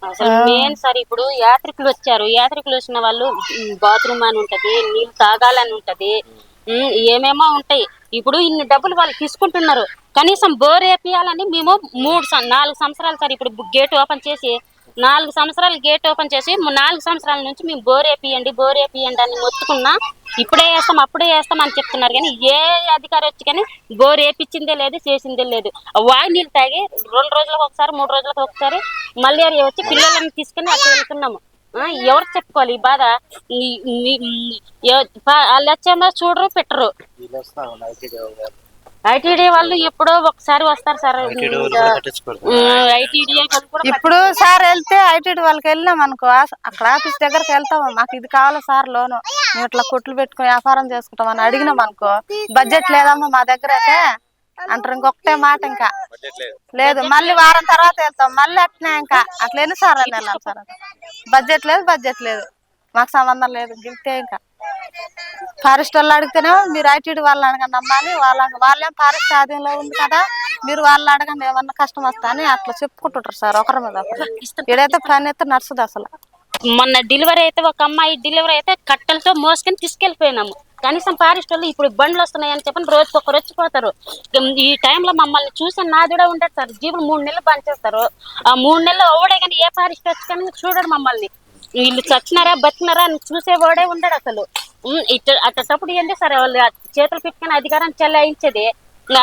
అసలు main sir ఇప్పుడు యాత్రికులు వచ్చారు. యాత్రికులు వచ్చిన వాళ్ళు బాత్రూమ్ అని ఉంటది, నీళ్ళు తాగాలని ఉంటది, ఏమేమో ఉంటాయి. ఇప్పుడు ఇన్ని డబ్బులు వాళ్ళు తీసుకుంటున్నారు. కనీసం బోర్ వేపియాలని మేము 4 సంవత్సరాలు సార్ ఇప్పుడు గేట్ ఓపెన్ చేసి 4 సంవత్సరాలు గేట్ ఓపెన్ చేసి 4 సంవత్సరాల నుంచి మేము బోర్ వేపియండి అని మొత్తుకున్నా. ఇప్పుడే వేస్తాం అప్పుడే వేస్తాం అని చెప్తున్నారు. కానీ ఏ అధికారి వచ్చి కానీ బోర్ వేపించిందే లేదు, చేసిందే లేదు. వాయి నీళ్ళు తాగి 2 రోజులకు ఒకసారి 3 రోజులకు ఒకసారి మలేరియా వచ్చి పిల్లలని తీసుకుని అక్కడ వెళ్తున్నాము. ఎవరికి చెప్పుకోవాలి ఈ బాధ? వాళ్ళు వచ్చేమో చూడరు పెట్టరు. ఐటీడీ వాళ్ళు ఎప్పుడో ఒకసారి వస్తారు సార్. ఐటీడీ ఇప్పుడు సార్ వెళ్తే ఐటీడీ వాళ్ళకి వెళ్ళినాం అనుకో, అక్కడ ఆఫీస్ దగ్గరకు వెళ్తాము, మాకు ఇది కావాలి సార్ లోను, మేము ఇట్లా కొట్లు పెట్టుకుని వ్యాపారం చేసుకుంటాం అని అడిగినాం అనుకో, బడ్జెట్ లేదమ్మా మా దగ్గర అయితే అంటారు. ఇంకొకటే మాట ఇంకా లేదు. మళ్ళీ వారం తర్వాత వెళ్తాం, మళ్ళీ అట్నే ఇంకా అట్లా ఎన్నిసార్లు అని వెళ్ళాలి సార్? బడ్జెట్ లేదు మాకు సంబంధం లేదు. గిల్తే ఇంకా ఫారెస్ట్ వాళ్ళు అడిగితేనేమో మీరు ఐటీడీ వాళ్ళని అడగండి అమ్మా అని, వాళ్ళేం ఫారెస్ట్ ఆధీనంలో ఉంది కదా, మీరు వాళ్ళు అడగండి ఏమన్నా కష్టం వస్తా అని అట్లా చెప్పుకుంటుంటారు సార్ ఒకరి మీద ఒకరు. ఇడైతే పని అయితే నడుస్తుంది అసలు. మొన్న డెలివరీ అయితే ఒక అమ్మాయి డెలివరీ అయితే కట్టెలతో మోసుకొని తీసుకెళ్లిపోయినాము. కనీసం ఫారెస్ట్ వాళ్ళు ఇప్పుడు బండ్లు వస్తున్నాయని చెప్పని రోజుకొకరు వచ్చిపోతారు. ఈ టైంలో మమ్మల్ని చూసి నాది కూడా ఉండదు సార్. జీవులు 3 నెలలు పనిచేస్తారు. ఆ 3 నెలలు ఓడే కానీ ఏ ఫారెస్ట్ వచ్చి కానీ చూడడు మమ్మల్ని. వీళ్ళు చచ్చినారా బతికినారా అని చూసేవాడే ఉండడు అసలు. అట్టప్పుడు ఏంటి సార్ వాళ్ళు చేతులు పెట్టుకుని అధికారం చెల్లాయించేది.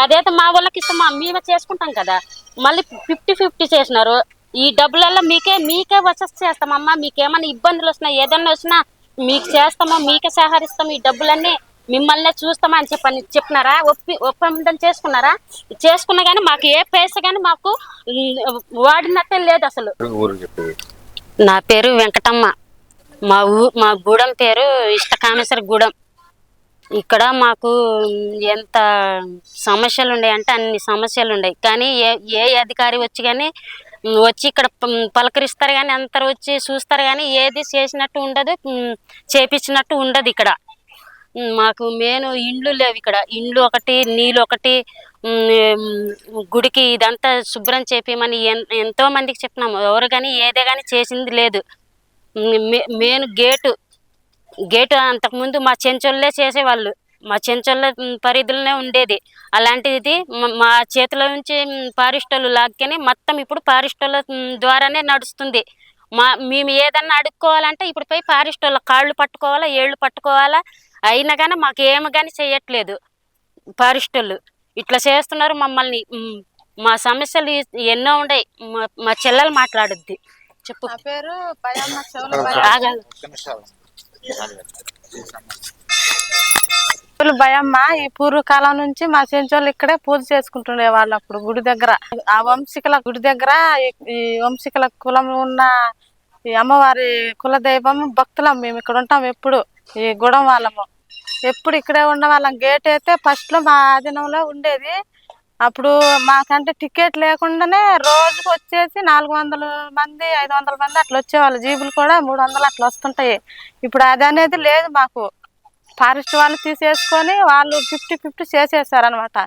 అదైతే మా వాళ్ళకి ఇస్తామా, మేమే చేసుకుంటాం కదా. మళ్ళీ 50-50 చేసినారు. ఈ డబ్బులలో మీకే వసతి చేస్తామమ్మా, మీకేమైనా ఇబ్బందులు వచ్చినా ఏదన్నా వచ్చినా మీకు చేస్తామో మీకే సహకరిస్తాము, ఈ డబ్బులన్నీ మిమ్మల్నే చూస్తామా అని చెప్పినారా? ఒప్పందం చేసుకున్నారా? చేసుకున్నా కానీ మాకు ఏ పైసా కానీ మాకు వాడినట్టే లేదు అసలు. నా పేరు వెంకటమ్మ. మా గూడెం పేరు ఇష్టకామేశ్వర గూడెం. ఇక్కడ మాకు ఎంత సమస్యలు ఉన్నాయంటే అన్ని సమస్యలు ఉన్నాయి. కానీ ఏ అధికారి వచ్చి కానీ వచ్చి ఇక్కడ పలకరిస్తారు కానీ అందరు వచ్చి చూస్తారు కానీ ఏది చేసినట్టు ఉండదు, చేపించినట్టు ఉండదు. ఇక్కడ మాకు మెయిన్ ఇండ్లు లేవు. ఇక్కడ ఇండ్లు ఒకటి, నీళ్ళు ఒకటి, గుడికి ఇదంతా శుభ్రం చేపిమని ఎంతో మందికి చెప్పినాము. ఎవరు కానీ ఏదే కానీ చేసింది లేదు. మెయిన్ గేటు అంతకుముందు మా చెంచోళ్ళే చేసేవాళ్ళు, మా చెంచోళ్ళ పరిధిలోనే ఉండేది. అలాంటిది మా చేతిలో నుంచి ఫారెస్టోళ్ళు లాక్కొని మొత్తం ఇప్పుడు ఫారెస్టోళ్ళ ద్వారానే నడుస్తుంది. మేము ఏదన్నా అడుక్కోవాలంటే ఇప్పుడు పోయి ఫారెస్టోళ్ళ కాళ్ళు పట్టుకోవాలా, ఏళ్ళు పట్టుకోవాలా. అయినా కానీ మాకు ఏమి కానీ చేయట్లేదు ఫారెస్టోళ్ళు. ఇట్లా చేస్తున్నారు మమ్మల్ని. మా సమస్యలు ఎన్నో ఉన్నాయి. మా చెల్లెలు మాట్లాడుద్ది. చెప్పు. పేరు భయమ్మ. ఈ పూర్వకాలం నుంచి మా చెంచోళ్ళు ఇక్కడే పూజ చేసుకుంటుండే వాళ్ళు. అప్పుడు గుడి దగ్గర, ఆ వంశీకుల గుడి దగ్గర, ఈ వంశీకుల కులం ఉన్న ఈ అమ్మవారి కులదైవం భక్తులం మేము. ఇక్కడ ఉంటాం ఎప్పుడు, ఈ గుడం వాళ్ళము ఎప్పుడు ఇక్కడే ఉన్న వాళ్ళం. గేట్ అయితే ఫస్ట్ లో మా ఆధీనంలో ఉండేది. అప్పుడు మాకంటే టికెట్ లేకుండానే రోజుకు వచ్చేసి 400 మంది 500 మంది అట్లా వచ్చేవాళ్ళు. జీబులు కూడా 300 అట్లా వస్తుంటాయి. ఇప్పుడు అది అనేది లేదు మాకు. ఫారెస్ట్ వాళ్ళు తీసేసుకొని వాళ్ళు 50-50 చేసేసారు అనమాట.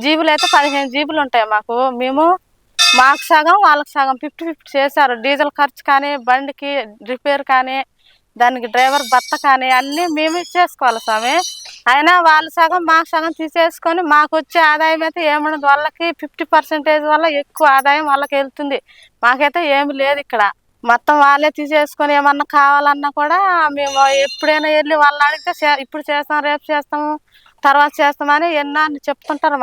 జీబులు అయితే 15 జీబులు ఉంటాయి మాకు. మాకు సగం వాళ్ళకి సగం 50-50 చేశారు. డీజిల్ ఖర్చు కానీ, బండికి రిపేర్ కానీ, దానికి డ్రైవర్ భర్త కానీ అన్నీ మేము ఇచ్చేసుకోవాలి స్వామి. అయినా వాళ్ళు సగం మాకు సగం తీసేసుకొని మాకు వచ్చే ఆదాయం అయితే ఏముండదు. వాళ్ళకి 50% వల్ల ఎక్కువ ఆదాయం వాళ్ళకి వెళ్తుంది. మాకైతే ఏమి లేదు ఇక్కడ. మొత్తం వాళ్ళే తీసేసుకొని ఏమన్నా కావాలన్నా కూడా మేము ఎప్పుడైనా వెళ్ళి వాళ్ళని అడిగితే ఇప్పుడు చేస్తాం, రేపు చేస్తాము, తర్వాత చేస్తామని ఎన్నో చెప్తుంటారు.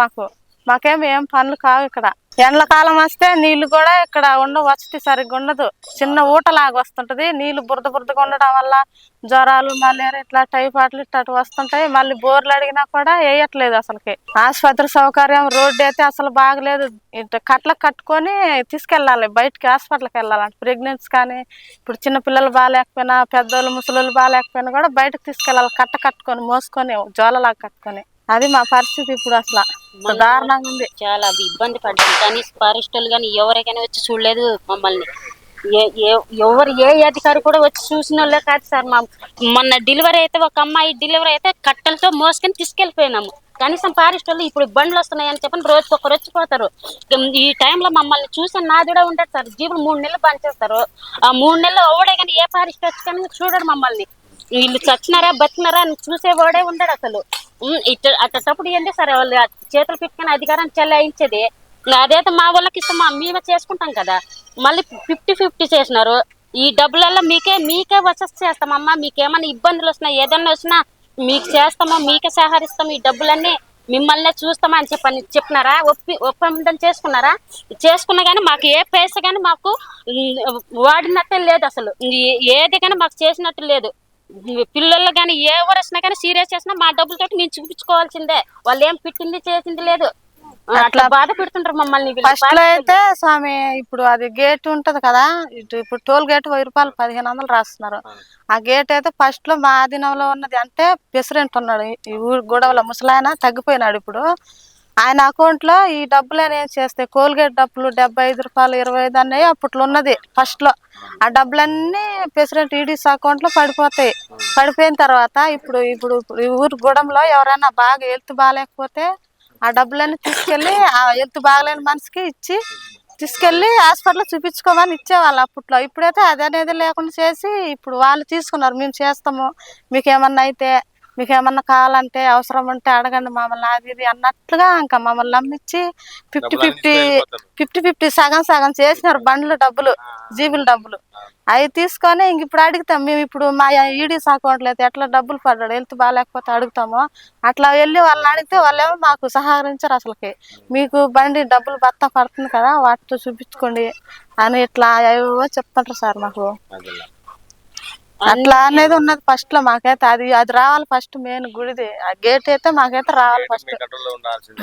మాకేం పనులు కావు ఇక్కడ. ఎండాకాలం వస్తే నీళ్లు కూడా ఇక్కడ వసతి సరిగ్గా ఉండదు. చిన్న ఊటలాగా వస్తుంటది. నీళ్లు బురదగా ఉండడం వల్ల జ్వరాలు, మలేరియా ఇట్లా టైఫాయిడ్లు ఇట్లా వస్తుంటాయి. మళ్ళీ బోర్లు అడిగినా కూడా వేయట్లేదు అసలుకి. ఆసుపత్రి సౌకర్యం, రోడ్డు అయితే అసలు బాగలేదు. ఇట్లా కట్లకు కట్టుకొని తీసుకెళ్ళాలి బయటికి, హాస్పిటల్కి వెళ్ళాలంటే. ప్రెగ్నెన్సీ కానీ, ఇప్పుడు చిన్న పిల్లలు బాగాలేకపోయినా, పెద్దోళ్ళు ముసలోళ్ళు బాగాలేకపోయినా కూడా బయటకు తీసుకెళ్ళాలి. కట్టుకొని మోసుకొని జోలలాగా కట్టుకొని. అది మా పరిస్థితి ఇప్పుడు. అసలు దారుణంగా ఉంది. చాలా ఇబ్బంది పడ్డాం. కానీ ఫారెస్టోళ్ళు కానీ ఎవరికైనా వచ్చి చూడలేదు మమ్మల్ని. ఎవరు ఏ అధికారి కూడా వచ్చి చూసిన వాళ్ళే కాదు సార్. మొన్న డెలివరీ అయితే ఒక అమ్మాయి డెలివరీ అయితే కట్టెలతో మోసుకొని తీసుకెళ్లిపోయినాము. కనీసం ఫారెస్ట్ వాళ్ళు ఇప్పుడు బండ్లు వస్తున్నాయని చెప్పని రోజుకి ఒకరు వచ్చిపోతారు. ఈ టైంలో మమ్మల్ని చూసి నాది కూడా ఉండదు సార్. జీవులు 3 నెలలు పనిచేస్తారు. ఆ 3 నెలలు ఓడే కానీ ఏ ఫారెస్ట్ వచ్చి కానీ చూడడు మమ్మల్ని. వీళ్ళు చచ్చినారా బతికినారా అని చూసేవాడే ఉండడు అసలు. అట్టప్పుడు ఏంటి సరే వాళ్ళు చేతులు పెట్టుకుని అధికారం చెల్లాయించేది. అదైతే మా వాళ్ళకి ఇస్తాం, మేమే చేసుకుంటాం కదా. మళ్ళీ 50-50 చేసినారు. ఈ డబ్బులలో మీకే వచ్చేసి చేస్తామమ్మా, మీకేమైనా ఇబ్బందులు వస్తున్నా ఏదన్నా వచ్చినా మీకు చేస్తామో మీకే సహకరిస్తాము, ఈ డబ్బులన్నీ మిమ్మల్నే చూస్తామా అని చెప్పినారా? ఒప్పందం చేసుకున్నా కానీ మాకు ఏ పైసా కానీ మాకు వాడినట్టే లేదు అసలు. ఏది కానీ మాకు చేసినట్టు లేదు. పిల్లలు కానీ ఎవరు వచ్చినా కానీ సీరియస్ చేసినా మా డబ్బులతోటి మేము చూపించుకోవాల్సిందే. వాళ్ళు ఏం పెట్టింది చేసింది లేదు. అట్లా బాధ పెడుతుంటారు మమ్మల్ని. ఫస్ట్ లో అయితే స్వామి ఇప్పుడు అది గేట్ ఉంటది కదా, ఇప్పుడు టోల్ గేట్ 1000 రూపాయలు 1500 రాస్తున్నారు. ఆ గేట్ అయితే ఫస్ట్ లో మా ఆధీనంలో ఉన్నది. అంటే ప్రెసిడెంట్ ఉన్నాడు ఈ ఊరు గొడవల ముసలాయన, తగ్గిపోయినాడు. ఇప్పుడు ఆయన అకౌంట్ లో ఈ డబ్బులు ఏం చేస్తే కోల్గేట్ డబ్బులు 75 రూపాయలు 25 అన్నాయి అప్పట్లో ఉన్నది ఫస్ట్ లో. ఆ డబ్బులన్నీ ప్రెసిడెంట్ ఈడీస్ అకౌంట్ లో పడిపోతాయి. పడిపోయిన తర్వాత ఇప్పుడు ఇప్పుడు ఈ ఊరు గొడవలో ఎవరైనా బాగా హెల్త్ బాగాలేకపోతే ఆ డబ్బులన్నీ తీసుకెళ్లి ఆ హెల్త్ బాగలేని మనిషికి ఇచ్చి తీసుకెళ్లి హాస్పిటల్లో చూపించుకోమని ఇచ్చేవాళ్ళు అప్పట్లో. ఇప్పుడైతే అది అనేది లేకుండా చేసి ఇప్పుడు వాళ్ళు తీసుకున్నారు. మేము చేస్తాము, మీకేమన్నా అయితే మీకేమన్నా కావాలంటే అవసరం ఉంటే అడగండి మమ్మల్ని, అది ఇది అన్నట్లుగా ఇంకా మమ్మల్ని నమ్మించి 50-50 సగం చేసినారు. బండ్లు డబ్బులు, జీబుల డబ్బులు అవి తీసుకొని ఇంక ఇప్పుడు అడుగుతాం మేము. ఇప్పుడు మా ఈడీస్ అకౌంట్లో అయితే ఎట్లా డబ్బులు పడ్డాడు హెల్త్ బాగాలేకపోతే అడుగుతామో అట్లా వెళ్ళి వాళ్ళని అడిగితే వాళ్ళేమో మాకు సహకరించారు. అసలుకి మీకు బండి డబ్బులు బత్తా పడుతుంది కదా వాటితో చూపించుకోండి అని ఇట్లా ఏవో చెప్తుంటారు సార్ మాకు. అట్లా అనేది ఉన్నది ఫస్ట్ లో మాకైతే. అది రావాలి ఫస్ట్ మెయిన్ గుడిది. ఆ గేట్ అయితే మాకైతే రావాలి ఫస్ట్.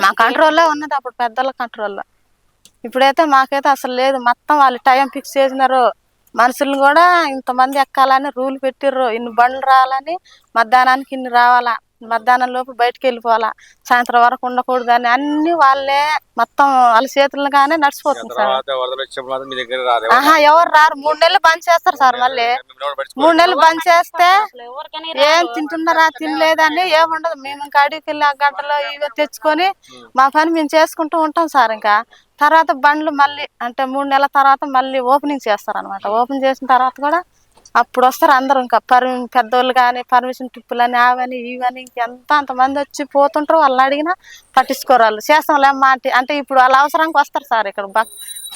మా కంట్రోల్లో ఉన్నది అప్పుడు పెద్దల కంట్రోల్లో. ఇప్పుడైతే మాకైతే అసలు లేదు. మొత్తం వాళ్ళు టైం ఫిక్స్ చేసినారు. మనుషులను కూడా ఇంతమంది ఎక్కాలని రూల్ పెట్టిర్రు. ఇన్ని బండ్లు రావాలని, మధ్యాహ్నానికి ఇన్ని రావాలా, మధ్యాహ్నం లోపు బయటకు వెళ్ళిపోవాలా, సాయంత్రం వరకు ఉండకూడదు అని అన్ని వాళ్ళే మొత్తం వాళ్ళ చేతులుగానే నడిచిపోతుంది సార్. ఎవరు రారు. 3 నెలలు బంద్ చేస్తారు సార్. మళ్ళీ 3 నెలలు బంద్ చేస్తే ఏం తింటున్నారా తినలేదని ఏముండదు. మేము ఇంకా అడిగికి వెళ్ళి ఆ గంటలో ఇవే తెచ్చుకొని మా పని మేము చేసుకుంటూ ఉంటాం సార్. ఇంకా తర్వాత బండ్లు మళ్ళీ అంటే 3 నెలల తర్వాత మళ్ళీ ఓపెనింగ్ చేస్తారు అనమాట. ఓపెన్ చేసిన తర్వాత కూడా అప్పుడు వస్తారు అందరూ. ఇంకా పెద్దోళ్ళు కానీ పర్మిషన్ ట్రిప్పులని అవని ఇవని అంతమంది వచ్చి పోతుంటారు. వాళ్ళని అడిగినా పట్టించుకోరు. వాళ్ళు చేస్తాంలేమ్మా అంటే ఇప్పుడు వాళ్ళ అవసరానికి వస్తారు సార్. ఇక్కడ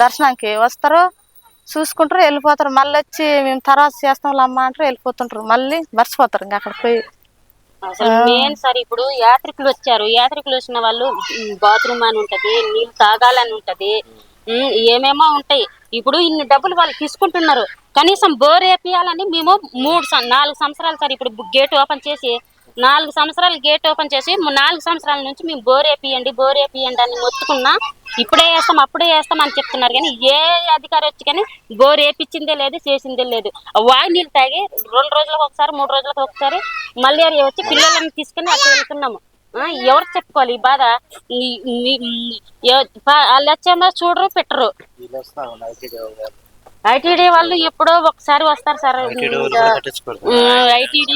దర్శనానికి వస్తారు, చూసుకుంటారు, వెళ్ళిపోతారు. మళ్ళీ వచ్చి మేము తర్వాత చేస్తాంలేమ్మా అంటారు, వెళ్ళిపోతుంటారు. మళ్ళీ మర్చిపోతారు ఇంకా అక్కడ పోయి. అసలు మెయిన్ సార్ ఇప్పుడు యాత్రికులు వచ్చారు. యాత్రికులు వచ్చిన వాళ్ళు బాత్రూమ్ అని ఉంటది, నీళ్ళు తాగాలని ఉంటది, ఏమేమో ఉంటాయి. ఇప్పుడు ఇన్ని డబ్బులు వాళ్ళు తీసుకుంటున్నారు. కనీసం బోర్ వేపియాలని మేము 4 సంవత్సరాలు సార్. ఇప్పుడు గేట్ ఓపెన్ చేసి 4 సంవత్సరాలు గేట్ ఓపెన్ చేసి 4 సంవత్సరాల నుంచి మేము బోర్ వేపియండి అని మొత్తుకున్నా. ఇప్పుడే వేస్తాం అప్పుడే వేస్తాం అని చెప్తున్నారు. కానీ ఏ అధికారి వచ్చి కానీ బోర్ వేపించిందే లేదు, చేసిందే లేదు. వాగి నీళ్ళు తాగి 2 రోజులకు ఒకసారి 3 రోజులకు ఒకసారి మలేరియా వచ్చి పిల్లలని తీసుకుని అక్కడ వెళ్తున్నాము. ఎవరికి చెప్పుకోవాలి ఈ బాధ? వాళ్ళు వచ్చేమో చూడరు పెట్టరు. ఐటీడీ వాళ్ళు ఎప్పుడో ఒకసారి వస్తారు సార్. ఐటీడీ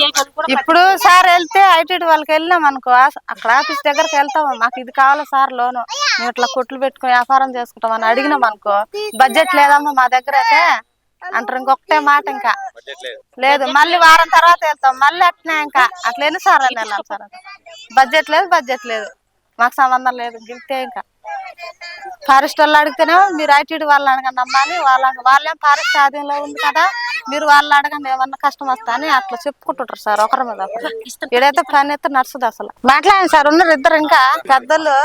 ఇప్పుడు సార్ వెళ్తే ఐటీడీ వాళ్ళకి వెళ్ళినాం అనుకో, అక్కడ ఆఫీస్ దగ్గరకు వెళ్తాము, మాకు ఇది కావాలా సార్ లోను, మేము ఇట్లా కొట్లు పెట్టుకుని వ్యాపారం చేసుకుంటాం అని అడిగినాం అనుకో, బడ్జెట్ లేదమ్మా మా దగ్గర అయితే అంటారు. ఇంకొకటే మాట ఇంకా లేదు. మళ్ళీ వారం తర్వాత వెళ్తాం మళ్ళీ అట్నే. ఇంకా అట్లా ఎన్నిసార్లు అని వెళ్ళాలి సార్? బడ్జెట్ లేదు మాకు సంబంధం లేదు. గిల్తే ఇంకా ఫారెస్ట్ వాళ్ళు అడిగితేనేమో మీరు ఐటీడీ వాళ్ళని అడగండి అమ్మా అని వాళ్ళేం ఫారెస్ట్ ఆధీనంలో ఉంది కదా మీరు వాళ్ళని అడగండి ఏమన్నా కష్టం వస్తా అని అట్లా చెప్పుకుంటుంటారు సార్ ఒకరి మీద ఒకరు. ఇక్కడైతే పని అయితే నడుస్తుంది అసలు. మాట్లాడండి సార్, ఉన్నారు 2 ఇంకా పెద్దలు.